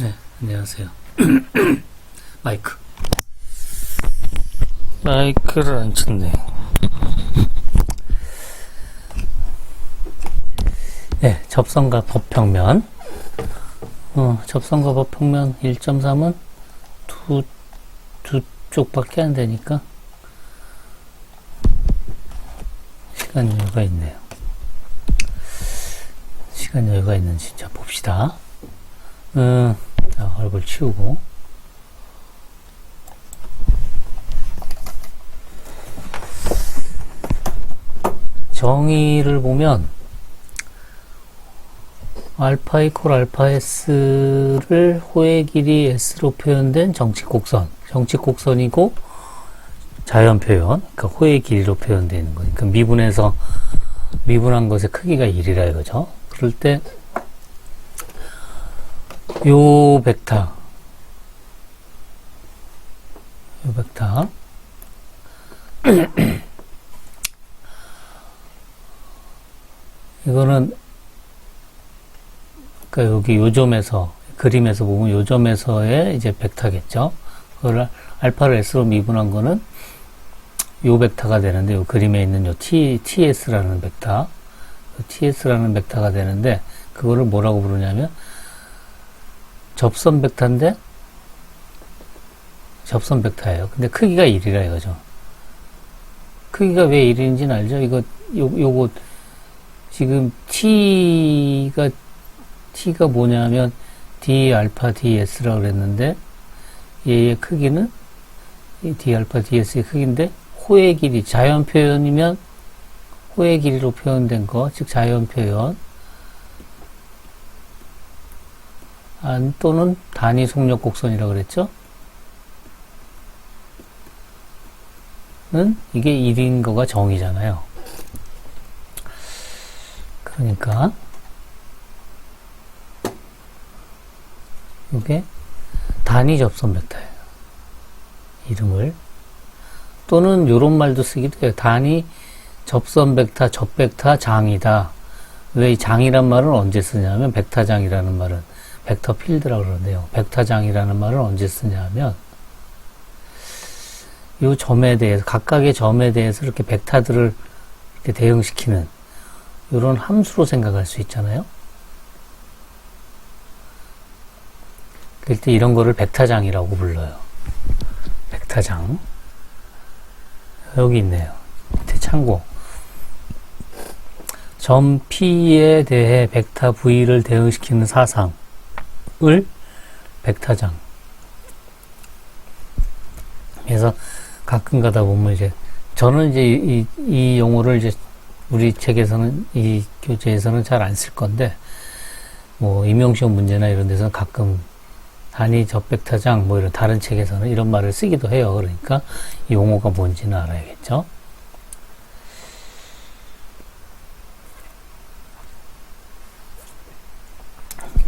네, 안녕하세요. 마이크를 안 쳤네. 네, 접선과 법평면. 접선과 법평면 1.3은 두 쪽밖에 안 되니까 시간 여유가 있네요. 시간 여유가 있는지 자 봅시다. 자, 얼굴 치우고. 정의를 보면 알파 이퀄 알파 s를 호의 길이 s로 표현된 정칙곡선. 정칙곡선이고 자연 표현, 그러니까 호의 길이로 표현되는 거니까 미분한 것의 크기가 1이라 이거죠. 그럴 때 요 벡터 이거는 그러니까 여기 요점에서 그림에서 보면 요점에서의 이제 벡터겠죠. 그걸 알파를 s로 미분한 거는 요 벡터가 되는데 요 그림에 있는 요 ts라는 벡터, ts라는 벡터가 되는데 그거를 뭐라고 부르냐면 접선 벡터인데 접선 벡터예요. 근데 크기가 1이라 이거죠. 크기가 왜 1인지는 알죠? 요거 지금 t가 뭐냐면 d 알파 ds라고 그랬는데 얘의 크기는 이 d 알파 ds의 크기인데 호의 길이 자연 표현이면 호의 길이로 표현된 거, 즉 자연 표현 또는 단위 속력 곡선이라고 그랬죠? 는 이게 1인 거가 정의잖아요. 그러니까 이게 단위 접선 벡터예요. 이름을 또는 이런 말도 쓰기도 해요. 단위 접선 벡터, 접 벡터 장이다. 왜 이 장이란 말은 언제 쓰냐면 벡터장이라는 말은 벡터 필드라고 그러는데요. 벡터장이라는 말은 언제 쓰냐면 이 점에 대해서 각각의 점에 대해서 이렇게 벡터들을 이렇게 대응시키는 이런 함수로 생각할 수 있잖아요. 그럴 때 이런 거를 벡터장이라고 불러요. 벡터장. 여기 있네요. 밑에 참고. 점 P에 대해 벡터 V를 대응시키는 사상을 벡터장. 그래서 가끔 가다 보면 이제 저는 이제 이 용어를 이제 우리 책에서는 이 교재에서는 잘 안 쓸 건데 뭐 임용시험 문제나 이런 데서는 가끔 단위 접벡터장 뭐 이런 다른 책에서는 이런 말을 쓰기도 해요. 그러니까 이 용어가 뭔지는 알아야겠죠.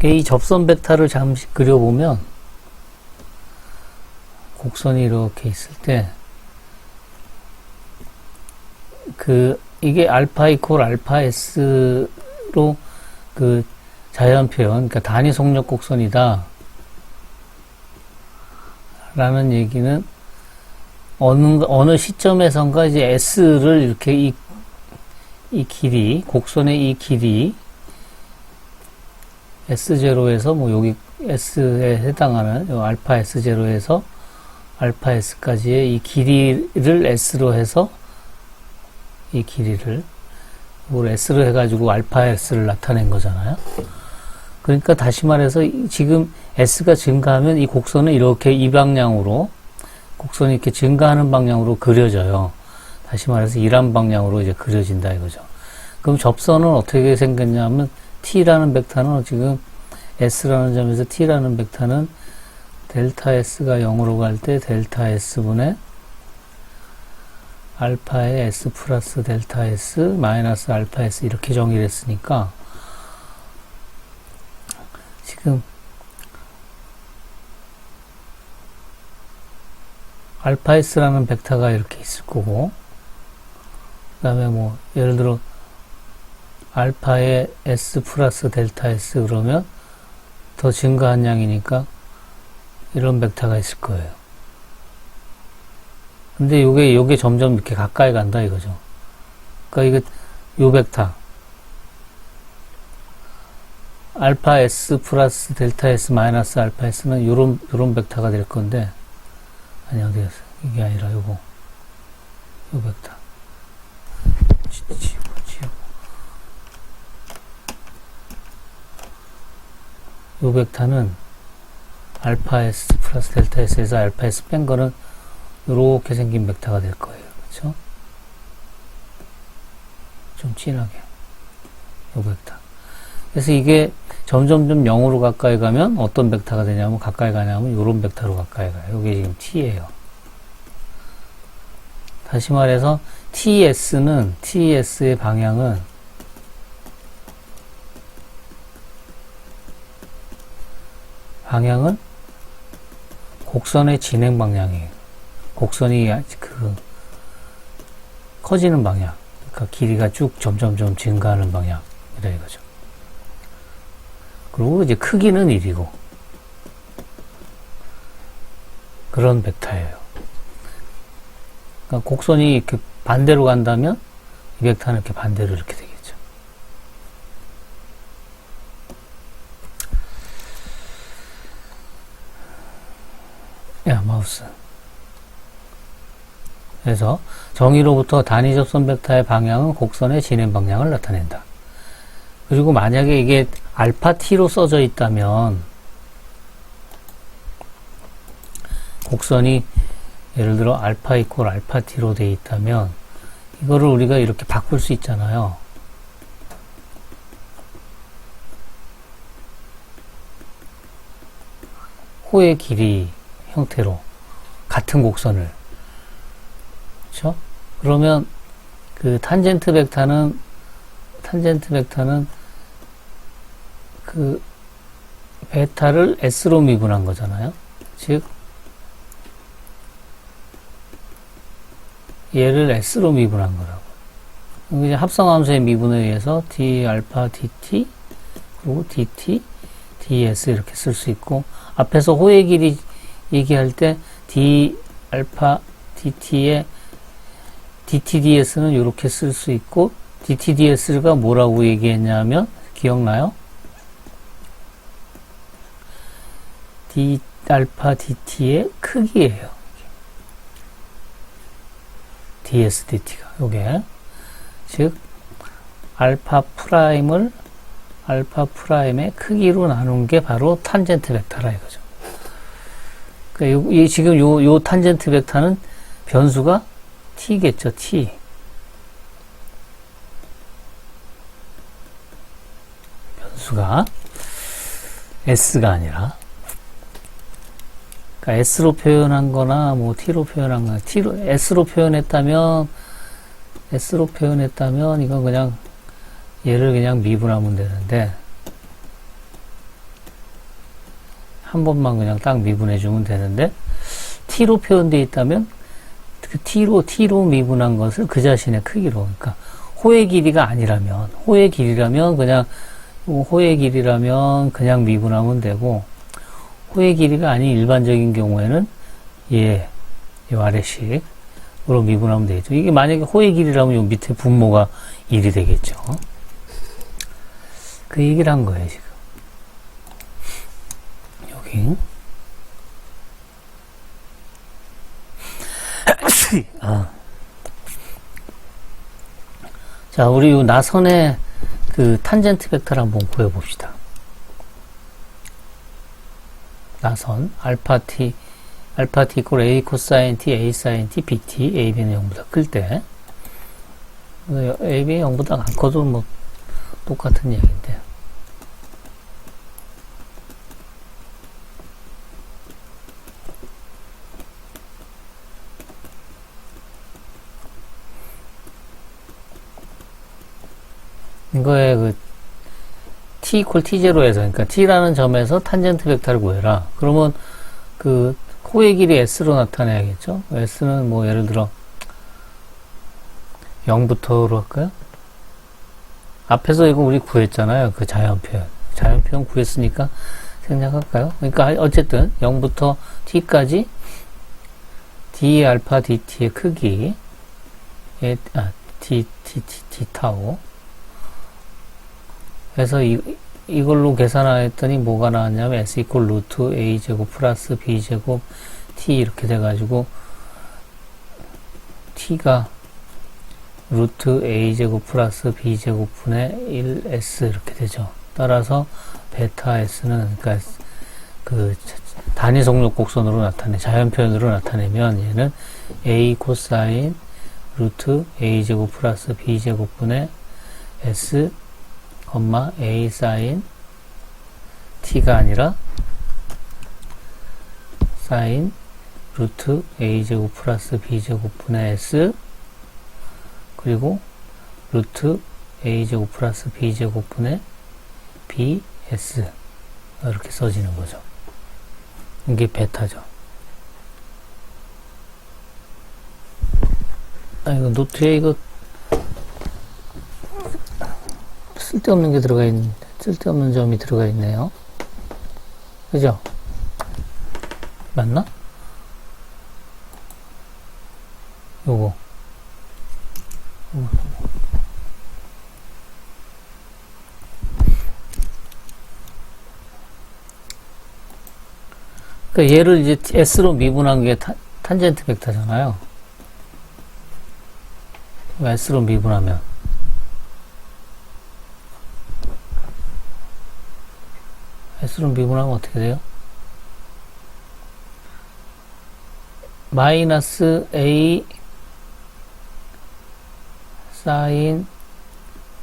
이 접선 벡터를 잠시 그려보면 곡선이 이렇게 있을 때 이게 알파 이퀄 알파 s로 그 자연 표현, 그러니까 단위 속력 곡선이다 라는 얘기는 어느 시점에선가 이제 s를 이렇게 이 길이, 곡선의 이 길이 S0에서 뭐 여기 S에 해당하는 알파 S0에서 알파 S까지의 이 길이를 S로 해서 이 길이를 이걸 S로 해가지고 알파 S를 나타낸 거잖아요. 그러니까 다시 말해서 지금 S가 증가하면 이 곡선은 이렇게 이 방향으로 곡선이 이렇게 증가하는 방향으로 그려져요. 다시 말해서 이란 방향으로 이제 그려진다 이거죠. 그럼 접선은 어떻게 생겼냐면 T라는 벡터는 지금 S라는 점에서 T라는 벡터는 델타 S가 0으로 갈 때 델타 S분의 알파의 S 플러스 델타 S 마이너스 알파 S 이렇게 정의를 했으니까 지금 알파 S라는 벡터가 이렇게 있을 거고 그 다음에 뭐 예를 들어 알파의 S 플러스 델타 S 그러면 더 증가한 양이니까 이런 벡터가 있을 거예요. 근데 요게 점점 이렇게 가까이 간다 이거죠. 그러니까 요 벡터 알파 S 플러스 델타 S 마이너스 알파 S는 요런 벡터가 될 건데, 아니, 어디 갔어? 이게 아니라 요 벡터. 지우고. 요 벡터는 알파 S 플러스 델타 S에서 알파 S 뺀 거는 요렇게 생긴 벡터가 될 거예요. 그쵸? 좀 진하게. 요 벡터. 그래서 이게 점점 0으로 가까이 가면 어떤 벡터가 되냐면, 가까이 가냐면 요런 벡터로 가까이 가요. 요게 지금 T예요. 다시 말해서 TS의 방향은 곡선의 진행 방향이에요. 곡선이 커지는 방향. 그러니까 길이가 쭉 점점 증가하는 방향이라 이거죠. 그리고 이제 크기는 1이고. 그런 벡터예요. 그러니까 곡선이 이렇게 반대로 간다면 이 벡터는 이렇게 반대로 이렇게 되겠죠. 야, 마우스. 그래서 정의로부터 단위 접선 벡터의 방향은 곡선의 진행 방향을 나타낸다. 그리고 만약에 이게 알파 t로 써져 있다면 곡선이 예를 들어 알파 이퀄 알파 t로 되어 있다면 이거를 우리가 이렇게 바꿀 수 있잖아요. 호의 길이 형태로 같은 곡선을, 그렇죠? 그러면 그 탄젠트 벡터는 그 베타를 S로 미분한 거잖아요. 즉 얘를 S로 미분한 거라고. 이제 합성함수의 미분에 의해서 d 알파 dt 그리고 dt ds 이렇게 쓸 수 있고, 앞에서 호의 길이 얘기할 때 d 알파 dt의 dt ds는 이렇게 쓸 수 있고, dt ds가 뭐라고 얘기했냐면 기억나요? d 알파 dt의 크기예요. ds dt가 요게, 즉 알파 프라임의 크기로 나눈 게 바로 탄젠트 벡터라 이거죠. 그러니까 지금 요 탄젠트 벡터는 변수가 t겠죠, t. 변수가 s가 아니라, 그러니까 s로 표현한 거나 뭐 t로 표현한 거나, s로 표현했다면 이건 그냥 얘를 그냥 미분하면 되는데, 한 번만 그냥 딱 미분해 주면 되는데, t로 표현되어 있다면 그 t로 미분한 것을 그 자신의 크기로, 그러니까 호의 길이가 아니라면, 호의 길이라면 그냥 미분하면 되고, 호의 길이가 아닌 일반적인 경우에는 이 아래식으로 미분하면 되겠죠. 이게 만약에 호의 길이라면 요 밑에 분모가 1이 되겠죠. 그 얘기를 한 거예요, 지금. 여기. 자, 우리 요 나선의 그 탄젠트 벡터를 한번 구해봅시다. 나선 알파 t 이퀄 a 코사인 t a 사인 t bt, a b는 0보다 클 때, a b는 0보다 안 커도 뭐 똑같은 얘기인데, 이거에 그 t 이퀄 t0에서, 그러니까 t라는 점에서 탄젠트 벡터를 구해라. 그러면 그 호의 길이 s로 나타내야겠죠. s는 뭐 예를 들어 0부터로 할까요? 앞에서 이거 우리 구했잖아요. 그 자연표현 구했으니까 생략할까요? 그러니까 어쨌든 0부터 t까지 d 알파 dt의 크기 d 타우 그래서 이걸로 계산했더니 뭐가 나왔냐면 s 이퀄 루트 a 제곱 플러스 b 제곱 t 이렇게 돼가지고 t가 루트 a 제곱 플러스 b 제곱분의 1s 이렇게 되죠. 따라서 베타 s는 그러니까 그 단위 속력 곡선으로 나타내 자연 표현으로 나타내면 얘는 a 코사인 루트 a 제곱 플러스 b 제곱분의 s a 사인 t가 아니라 사인 루트 a 제곱 플러스 b 제곱분의 s 그리고 루트 a 제곱 플러스 b 제곱분의 bs 이렇게 써지는 거죠. 이게 베타죠. 이거 노트에 이거 쓸데없는 게 들어가 있는데 쓸데없는 점이 들어가 있네요. 그죠? 맞나? 요거. 그러니까 얘를 이제 S로 미분한 게 탄젠트 벡터잖아요. S로 미분하면 S로 미분하면 어떻게 돼요? 마이너스 A 사인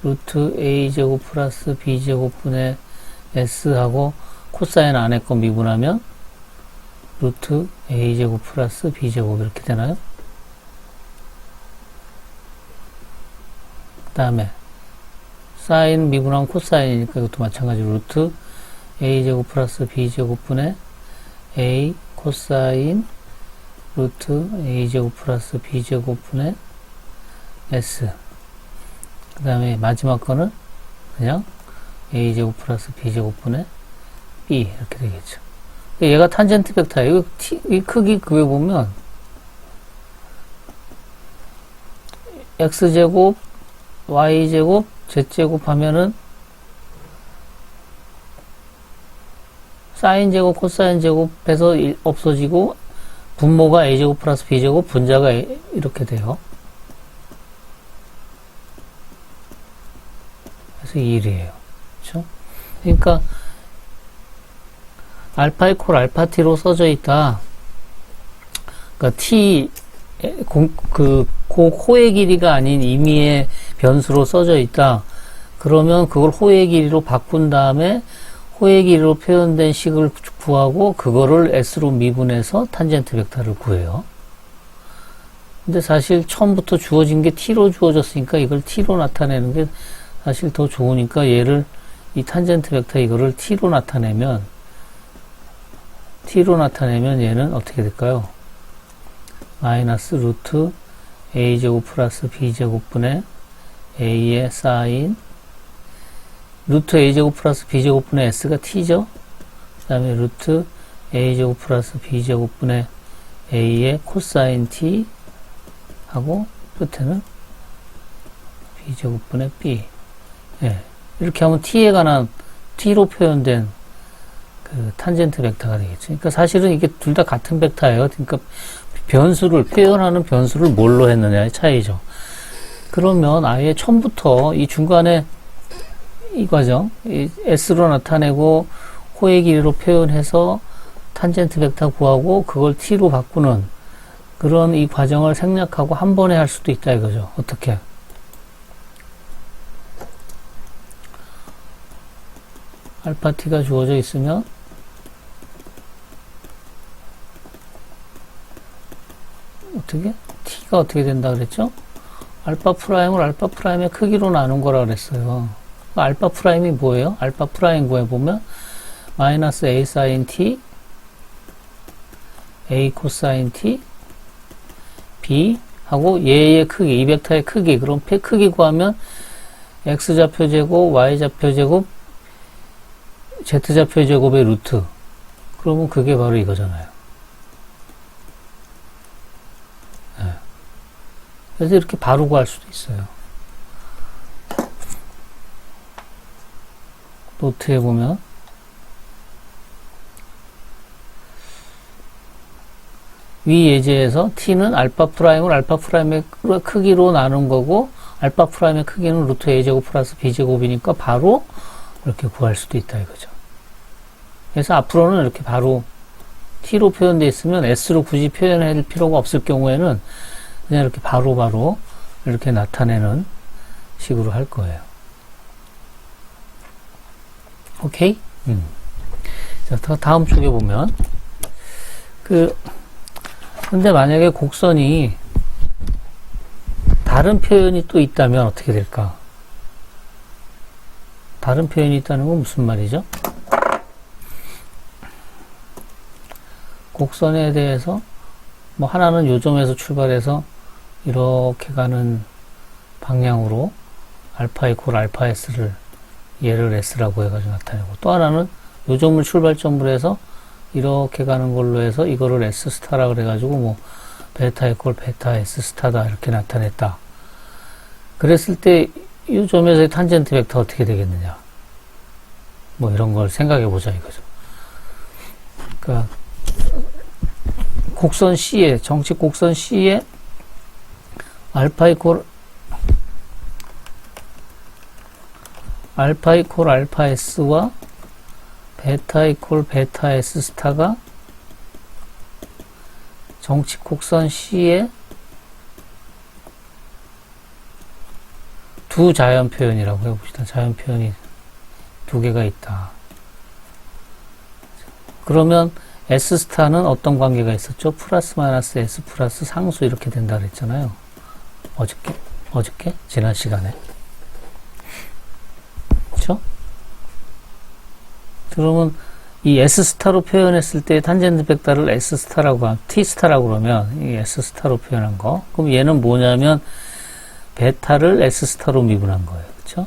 루트 A 제곱 플러스 B 제곱분의 S하고 코사인 안에 거 미분하면 루트 A 제곱 플러스 B 제곱 이렇게 되나요? 그 다음에 사인 미분하면 코사인이니까 이것도 마찬가지로 루트 A 제곱 플러스 B 제곱분의 A 코사인 루트 A 제곱 플러스 B 제곱분의 S 그 다음에 마지막 거는 그냥 A 제곱 플러스 B 제곱분의 B 이렇게 되겠죠. 얘가 탄젠트 벡터예요. 이 크기 그게 보면 X제곱 Y제곱 Z제곱 하면은 사인 제곱 코사인 제곱해서 없어지고 분모가 A제곱 플러스 B제곱 분자가 이렇게 돼요. 그래서 1이에요. 그렇죠? 그러니까 알파 이퀄 알파 t로 써져 있다. 그러니까 t 호의 길이가 아닌 임의의 변수로 써져 있다. 그러면 그걸 호의 길이로 바꾼 다음에 호의 길이로 표현된 식을 구하고 그거를 s로 미분해서 탄젠트 벡터를 구해요. 근데 사실 처음부터 주어진 게 t로 주어졌으니까 이걸 t로 나타내는 게 사실 더 좋으니까 얘를 이 탄젠트 벡터 이거를 t로 나타내면 얘는 어떻게 될까요? 마이너스 루트 a제곱 플러스 b제곱분의 a의 사인 루트 a제곱 플러스 b제곱분의 s가 t죠. 그 다음에 루트 a제곱 플러스 b제곱분의 a의 코사인 t 하고 끝에는 b제곱분의 b. 예. 이렇게 하면 t에 관한 t로 표현된 그 탄젠트 벡터가 되겠죠. 그러니까 사실은 이게 둘 다 같은 벡터예요. 그러니까 표현하는 변수를 뭘로 했느냐의 차이죠. 그러면 아예 처음부터 이 중간에 이 과정, 이 S로 나타내고 호의 길이로 표현해서 탄젠트 벡터 구하고 그걸 T로 바꾸는 그런 이 과정을 생략하고 한 번에 할 수도 있다 이거죠. 어떻게? 알파 T가 주어져 있으면 어떻게? T가 어떻게 된다 그랬죠? 알파 프라임을 알파 프라임의 크기로 나눈 거라 그랬어요. 알파 프라임이 뭐예요? 알파 프라임 구해보면 마이너스 A 사인 T A 코사인 T B 하고 얘의 크기, 이 벡터의 크기, 그럼 크기 구하면 X좌표 제곱, Y좌표 제곱 Z좌표의 제곱의 루트. 그러면 그게 바로 이거잖아요. 네. 그래서 이렇게 바로 구할 수도 있어요. 노트에 보면 위 예제에서 t는 알파 프라임을 알파 프라임의 크기로 나눈 거고 알파 프라임의 크기는 루트 a제곱 플러스 b제곱이니까 바로 이렇게 구할 수도 있다 이거죠. 그래서 앞으로는 이렇게 바로 t로 표현되어 있으면 s로 굳이 표현할 필요가 없을 경우에는 그냥 이렇게 바로 이렇게 나타내는 식으로 할 거예요. 오케이? 자, 다음 쪽에 보면 근데 만약에 곡선이 다른 표현이 또 있다면 어떻게 될까? 다른 표현이 있다는 건 무슨 말이죠? 곡선에 대해서 뭐 하나는 요점에서 출발해서 이렇게 가는 방향으로 알파 이퀄 알파 s를 얘를 s라고 해가지고 나타내고 또 하나는 요점을 출발점으로 해서 이렇게 가는 걸로 해서 이거를 S 스타라 그래가지고 뭐 베타 이퀄 베타 S 스타다 이렇게 나타냈다. 그랬을 때 이 점에서의 탄젠트 벡터 어떻게 되겠느냐? 뭐 이런 걸 생각해 보자 이거죠. 그러니까 곡선 C에 정식 곡선 C에 알파 이퀄 알파 S와 베타 이퀄 베타 S 스타가 정식 곡선 C에 두 자연 표현이라고 해봅시다. 자연 표현이 두 개가 있다. 그러면 S 스타는 어떤 관계가 있었죠? 플러스 마이너스 S 플러스 상수 이렇게 된다 그랬잖아요. 어저께? 지난 시간에. 그쵸? 그러면 이 S 스타로 표현했을 때 탄젠트 벡터를 S 스타라고 T 스타라고 그러면 이 S 스타로 표현한 거. 그럼 얘는 뭐냐면 베타를 S 스타로 미분한 거예요. 그쵸?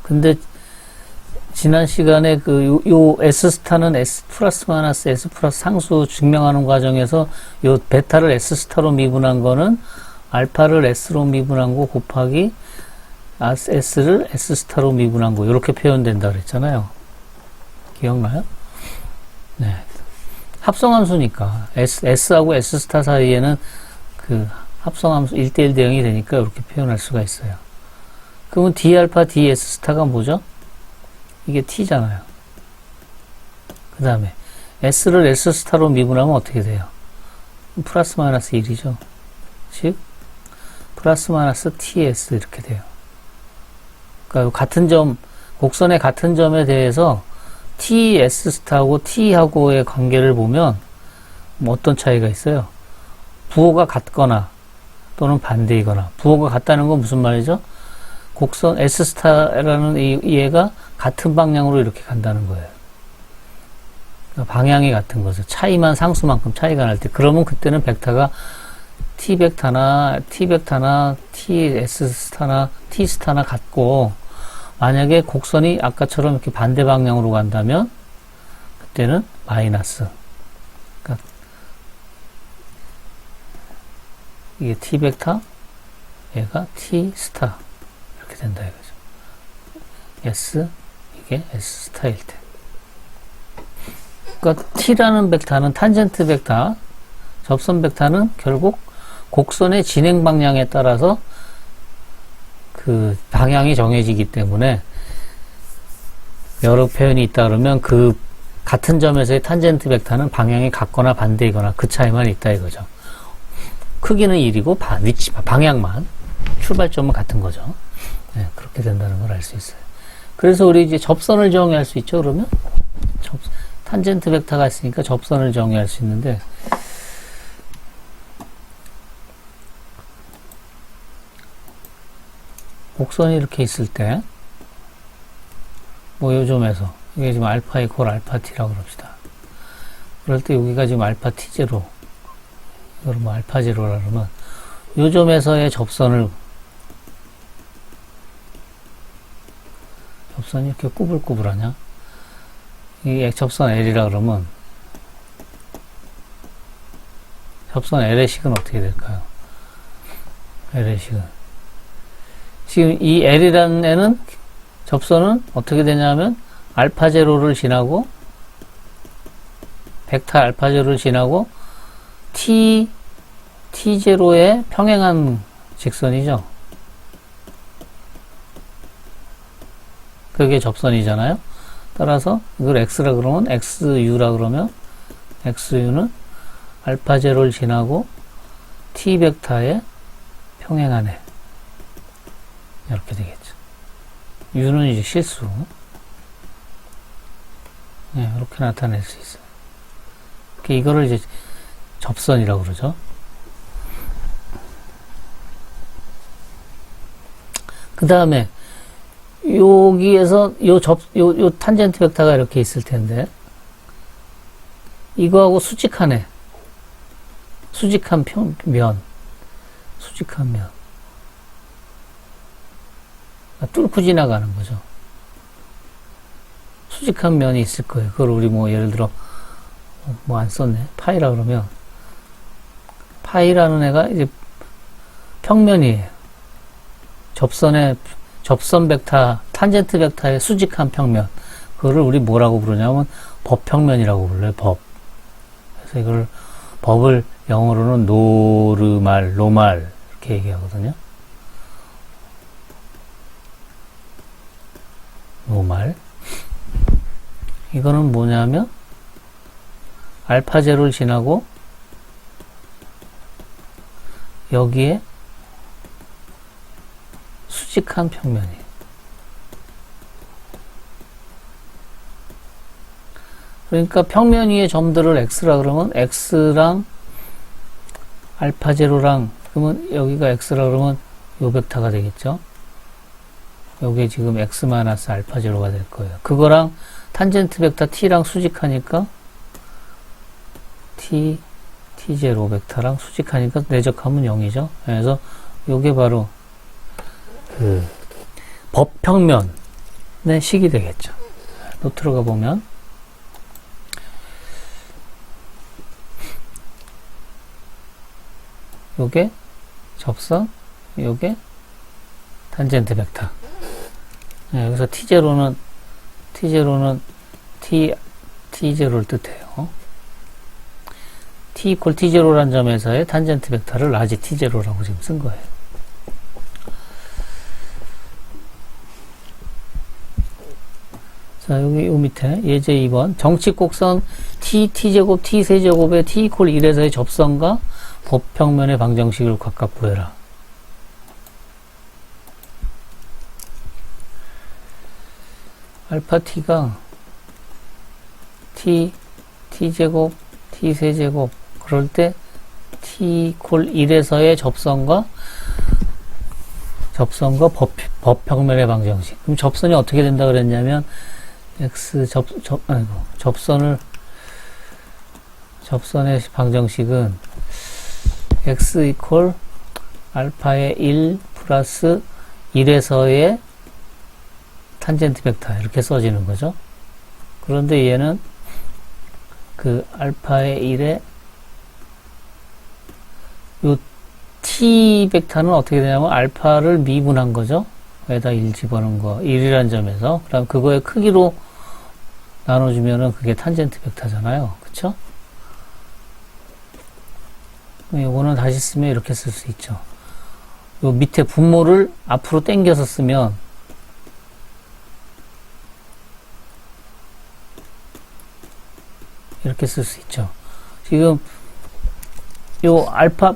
근데 지난 시간에 요 S 스타는 S 플러스 마이너스 S 플러스 상수 증명하는 과정에서 요 베타를 S 스타로 미분한 거는 알파를 S로 미분한 거 곱하기 S를 S 스타로 미분한 거 이렇게 표현된다 그랬잖아요. 기억나요? 네. 합성함수니까 S하고 S 스타 사이에는 그 합성함수 1대1 대응이 되니까 이렇게 표현할 수가 있어요. 그러면 D알파 DS 스타가 뭐죠? 이게 T잖아요. 그 다음에 S를 S 스타로 미분하면 어떻게 돼요? 플러스 마이너스 1이죠. 즉 플러스 마이너스 TS 이렇게 돼요. 그러니까 같은 점, 곡선의 같은 점에 대해서 TS 스타하고 T하고의 관계를 보면 뭐 어떤 차이가 있어요? 부호가 같거나 또는 반대이거나. 부호가 같다는 건 무슨 말이죠? 곡선 S 스타라는 얘가 같은 방향으로 이렇게 간다는 거예요. 그러니까 방향이 같은 거죠. 차이만 상수만큼 차이가 날 때. 그러면 그때는 벡터가 T 벡터나 TS 스타나 T 스타나 같고, 만약에 곡선이 아까처럼 이렇게 반대 방향으로 간다면 그때는 마이너스. 그러니까 이게 T 벡터, 얘가 T 스타 이렇게 된다 이거죠. S 이게 S 스타일 때. 그러니까 T라는 벡터는 탄젠트 벡터, 접선 벡터는 결국 곡선의 진행 방향에 따라서 그 방향이 정해지기 때문에 여러 표현이 있다 그러면 그 같은 점에서의 탄젠트 벡터는 방향이 같거나 반대이거나 그 차이만 있다 이거죠. 크기는 1이고 방향만 출발점은 같은 거죠. 네, 그렇게 된다는 걸 알 수 있어요. 그래서 우리 이제 접선을 정의할 수 있죠. 그러면 탄젠트 벡터가 있으니까 접선을 정의할 수 있는데 곡선이 이렇게 있을 때, 뭐 요점에서, 이게 지금 알파 이퀄 알파 t라고 그럽시다. 그럴 때 여기가 지금 알파 t0, 이걸 뭐 알파 0라 그러면, 요점에서의 접선을 접선이 이렇게 꾸불꾸불하냐? 이 접선 L이라 그러면 접선 L의 식은 어떻게 될까요? L의 식은 지금 이 L이라는 애는 접선은 어떻게 되냐면 알파 제로를 지나고 벡터 알파 제로를 지나고 t 제로에 평행한 직선이죠. 그게 접선이잖아요. 따라서 이걸 x라 그러면 xu라 그러면 xu는 알파 제로를 지나고 t 벡터에 평행하네. 이렇게 되겠죠. u는 이제 실수. 네, 이렇게 나타낼 수 있어요. 이거를 이제 접선이라고 그러죠. 그 다음에 여기에서 요 탄젠트 벡터가 이렇게 있을 텐데 이거하고 수직하네. 수직한 면. 뚫고 지나가는 거죠. 수직한 면이 있을 거예요. 그걸 우리 뭐 예를 들어 뭐 안 썼네. 파이라 그러면 파이라는 애가 이제 평면이에요. 접선 벡터, 탄젠트 벡터의 수직한 평면. 그거를 우리 뭐라고 부르냐면 법평면이라고 불러요. 법. 그래서 이걸 법을 영어로는 노말 이렇게 얘기하거든요. 노말. 이거는 뭐냐면 알파 제로를 지나고 여기에 수직한 평면이에요. 그러니까 평면 위의 점들을 x라 그러면 x랑 알파 제로랑 그러면 여기가 x라 그러면 요 벡터가 되겠죠. 요게 지금 x 마이너스 알파 제로가 될 거예요. 그거랑 탄젠트 벡터 t랑 수직하니까 t 제로 벡터랑 수직하니까 내적하면 0이죠. 그래서 요게 바로 그 법평면의 식이 되겠죠. 노트로 가보면 요게 접선, 요게 탄젠트 벡터. 네, 여기서 T0는 T0를 뜻해요. T 이퀄 T0라는 점에서의 탄젠트 벡터를 라지 T0라고 지금 쓴 거예요. 자, 여기 요 밑에 예제 2번 정칙 곡선 T제곱 T세제곱의 T 이퀄 1에서의 접선과 법평면의 방정식을 각각 구해라. 알파 T가 T제곱 T세제곱 그럴 때 T 이퀄 1에서의 접선과 법평면의 방정식. 그럼 접선이 어떻게 된다 그랬냐면 접선의 방정식은 x 이퀄 알파의 1 플러스 1에서의 탄젠트 벡터 이렇게 써지는 거죠. 그런데 얘는 그 알파의 1에 요 t 벡터는 어떻게 되냐면 알파를 미분한 거죠. 여기다 1 집어넣은 거 1이라는 점에서 그다음 그거의 크기로 나눠주면은 그게 탄젠트 벡터잖아요. 그쵸? 요거는 다시 쓰면 이렇게 쓸 수 있죠. 요 밑에 분모를 앞으로 당겨서 쓰면 이렇게 쓸 수 있죠. 지금 요 알파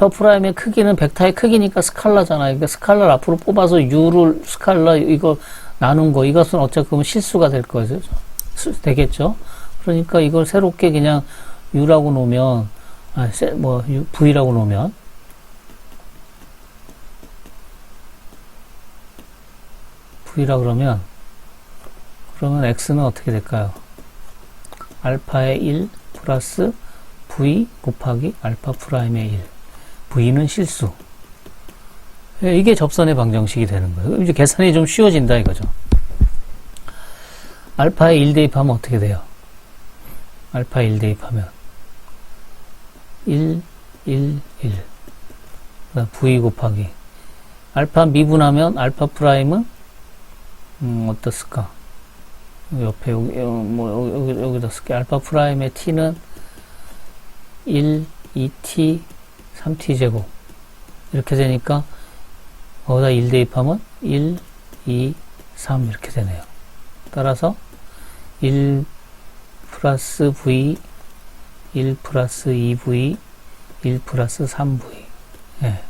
프라임의 크기는 벡터의 크기니까 스칼라잖아요. 그러니까 스칼라를 앞으로 뽑아서 u를 스칼라 이거 나눈 거 이것은 어차피 실수가 될 거죠. 되겠죠. 그러니까 이걸 새롭게 그냥 u라고 놓으면 v라고 놓으면 v라 그러면 x는 어떻게 될까요? 알파의 1 플러스 v 곱하기 알파 프라임의 1. v는 실수. 이게 접선의 방정식이 되는 거예요. 이제 계산이 좀 쉬워진다 이거죠. 알파에 1 대입하면 어떻게 돼요? 알파에 1 대입하면 1, 1, 1. 그다음 V 곱하기 알파 미분하면 알파 프라임은 어떻을까? 옆에 여기다 쓸게. 알파 프라임의 t는 1, 2t, 3t 제곱 이렇게 되니까 거기다 1 대입하면 1, 2, 3 이렇게 되네요. 따라서 1 플러스 v, 1 플러스 2v, 1 플러스 3v. 예.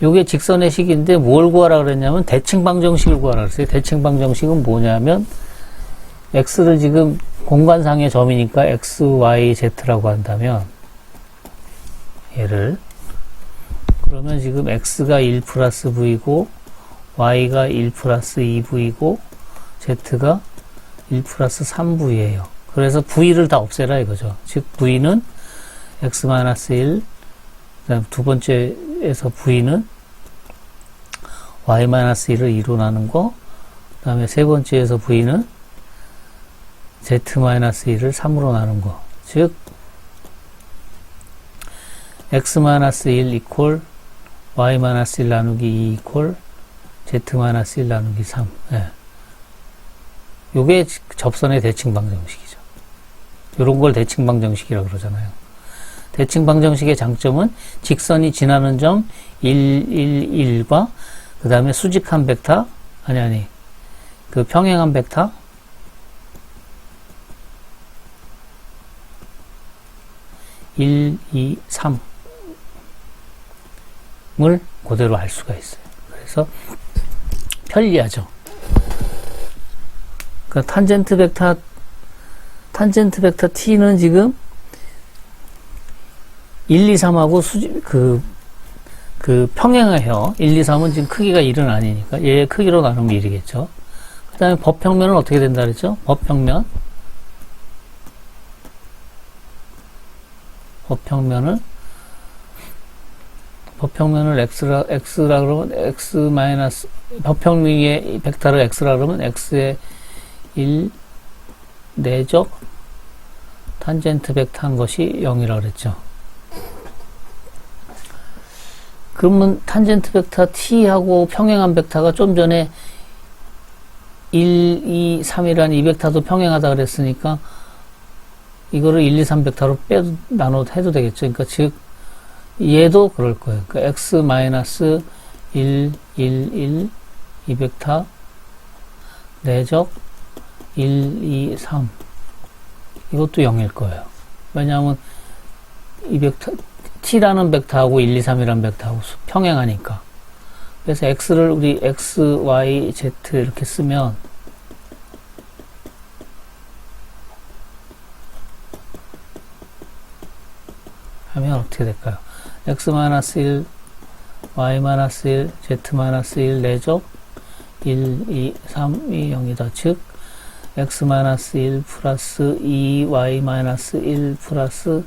요게 직선의 식인데 뭘 구하라 그랬냐면 대칭방정식을 구하라 그랬어요. 대칭방정식은 뭐냐면 x를 지금 공간상의 점이니까 x, y, z라고 한다면 얘를 그러면 지금 x가 1 플러스 v고 y가 1 플러스 2v고 z가 1 플러스 3v예요. 그래서 v를 다 없애라 이거죠. 즉 v는 x-1 그다음 두 번째에서 v는 y-1을 2로 나눈 거, 그 다음에 세 번째에서 v는 z-1을 3으로 나눈 거. 즉 x-1 이퀄 y-1 나누기 2 이퀄 z-1 나누기 3. 예. 요게 접선의 대칭방정식이죠. 요런 걸 대칭방정식이라고 그러잖아요. 대칭방정식의 장점은 직선이 지나는 점 1, 1, 1과 그 다음에 수직한 벡터 그 평행한 벡터 1, 2, 3을 그대로 알 수가 있어요. 그래서 편리하죠. 그 탄젠트 벡터 t는 지금 1, 2, 3하고 평행해요. 1, 2, 3은 지금 크기가 1은 아니니까 얘의 크기로 나누면 1이겠죠. 그 다음에 법평면은 어떻게 된다 그랬죠? 법평면을 x라 그러면 x 마이너스 법평면의 벡터를 x라 그러면 x의 1 내적 탄젠트 벡터 한 것이 0이라고 그랬죠. 그러면 탄젠트 벡터 t하고 평행한 벡터가 좀 전에 1, 2, 3이라는 이 벡터도 평행하다 그랬으니까 이거를 1, 2, 3 벡터로 나눠도 해도 되겠죠. 그러니까 즉 얘도 그럴 거예요. 그러니까 x 마이너스 1, 1, 1 이 벡터 내적 1, 2, 3 이것도 0일 거예요. 왜냐하면 이 벡터 t라는 벡터하고 1, 2, 3이라는 벡터하고 평행하니까. 그래서 x를 우리 x, y, z 이렇게 쓰면 하면 어떻게 될까요? x-1, y-1, z-1 내적 1, 2, 3이 0이다. 즉 x-1 플러스 2y-1 플러스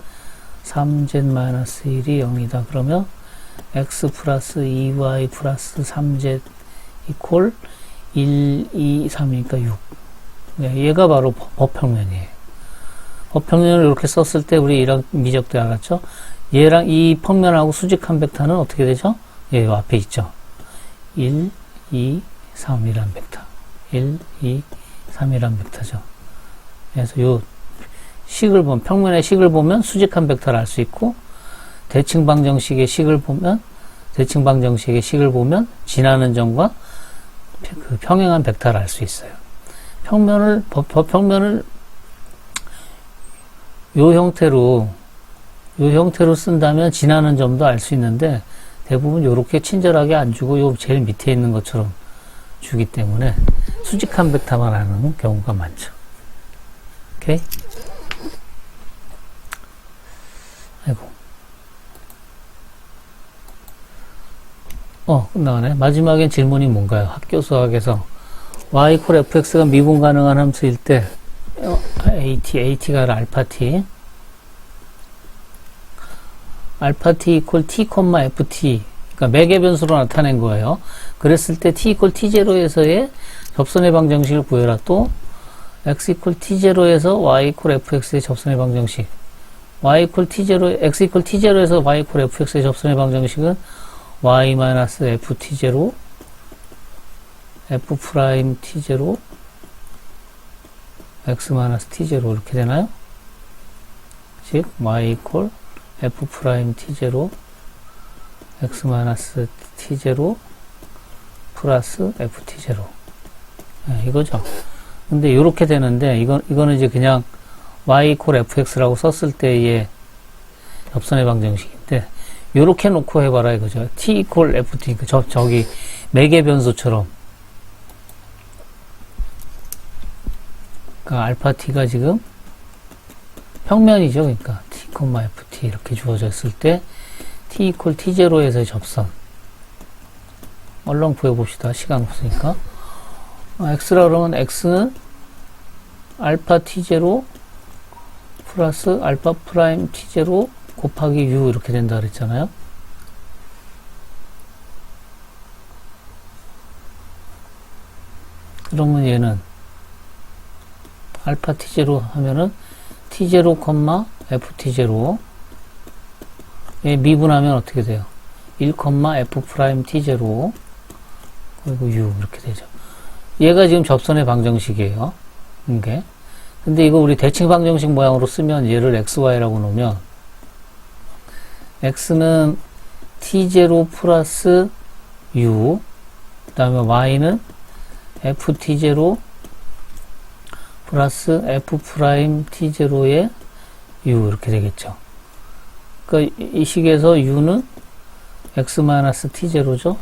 3z-1이 0이다. 그러면 x 플러스 2y 플러스 3z 이퀄 1, 2, 3이니까 6. 얘가 바로 법평면이에요. 법평면을 이렇게 썼을 때 우리 이런 미적도 알았죠? 얘랑 이 평면하고 수직한 벡터는 어떻게 되죠? 얘 앞에 있죠. 1, 2, 3이란 벡터. 1, 2, 3이란 벡터죠. 그래서 요 식을 보면, 평면의 식을 보면 수직한 벡터를 알 수 있고, 대칭방정식의 식을 보면 지나는 점과 그 평행한 벡터를 알 수 있어요. 법평면을 요 형태로 쓴다면 지나는 점도 알 수 있는데, 대부분 요렇게 친절하게 안 주고 요 제일 밑에 있는 것처럼 주기 때문에 수직한 벡터만 아는 경우가 많죠. 오케이? 아이고. 끝나가네. 마지막엔 질문이 뭔가요? 학교 수학에서 y 이퀄 fx가 미분 가능한 함수일 때 at가 아니라 알파-t 이퀄 t, ft 그러니까 매개 변수로 나타낸 거예요. 그랬을 때 t 이퀄 t0에서의 접선의 방정식을 구해라. 또 x equal t0에서 y equal fx의 접선의 방정식. y equal t0, x equal t0에서 y equal fx의 접선의 방정식은 y 마이너스 ft0, f 프라임 t0, x 마이너스 t0 이렇게 되나요? 즉 y equal f 프라임 t0, x 마이너스 t0 플러스 ft0. 네, 이거죠. 근데 이렇게 되는데 이거는 이제 그냥 y equal fx라고 썼을 때의 접선의 방정식인데 이렇게 놓고 해봐라 이거죠. t equal ft, 저기 매개 변수처럼. 그러니까 알파 t가 지금 평면이죠. 그러니까 t, ft 이렇게 주어졌을 때 t equal t0에서의 접선. 얼른 구해봅시다. 시간 없으니까. x라 그러면 x는 알파 t0 플러스 알파 프라임 t0 곱하기 u 이렇게 된다 그랬잖아요. 그러면 얘는 알파 t0 하면은 t0, ft0 얘 미분하면 어떻게 돼요? 1, f 프라임 t0 그리고 u 이렇게 되죠. 얘가 지금 접선의 방정식이에요. 이게. 근데 이거 우리 대칭 방정식 모양으로 쓰면 얘를 xy라고 놓으면 x는 t0 플러스 u 그 다음에 y는 ft0 플러스 f 프라임 t0의 u 이렇게 되겠죠. 그러니까 이 식에서 u는 x-t0죠.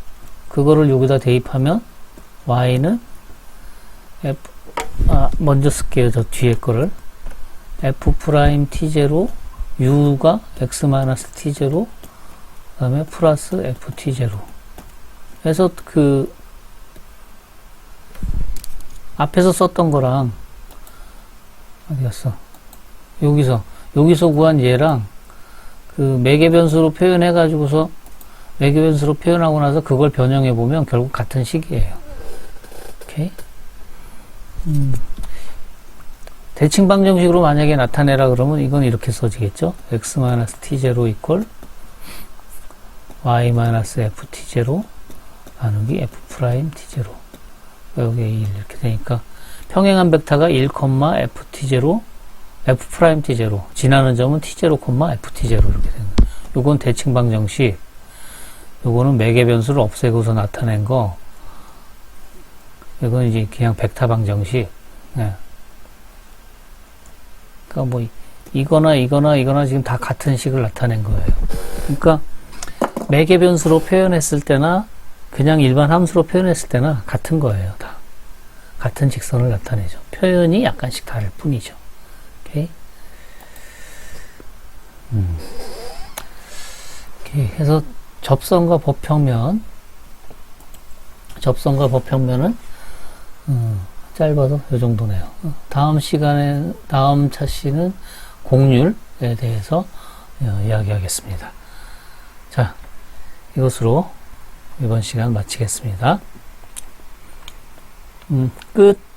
그거를 여기다 대입하면 y는 먼저 쓸게요. 저 뒤에 거를. f 프라임 t0 u가 x-t0 그 다음에 플러스 ft0 해서 그 앞에서 썼던 거랑 어디 갔어? 여기서 구한 얘랑 그 매개변수로 표현해 가지고서 매개변수로 표현하고 나서 그걸 변형해 보면 결국 같은 식이에요. 오케이? 대칭 방정식으로 만약에 나타내라 그러면 이건 이렇게 써지겠죠? x-t0 equal y-ft0 나누기 f 프라임 t0 여기에 1 이렇게 되니까 평행한 벡터가 1, ft0 f 프라임 t0 지나는 점은 t0, ft0 이렇게 되는 거예요. 요건 대칭 방정식, 요거는 매개 변수를 없애고서 나타낸 거, 이건 이제 그냥 벡터 방정식. 네. 그러니까 뭐 이거나 지금 다 같은 식을 나타낸 거예요. 그러니까 매개 변수로 표현했을 때나 그냥 일반 함수로 표현했을 때나 같은 거예요. 다 같은 직선을 나타내죠. 표현이 약간씩 다를 뿐이죠. 오케이. 이렇게 해서 접선과 법평면은 짧아도 이 정도네요. 다음 차시는 곡률에 대해서 이야기하겠습니다. 자, 이것으로 이번 시간 마치겠습니다. 끝.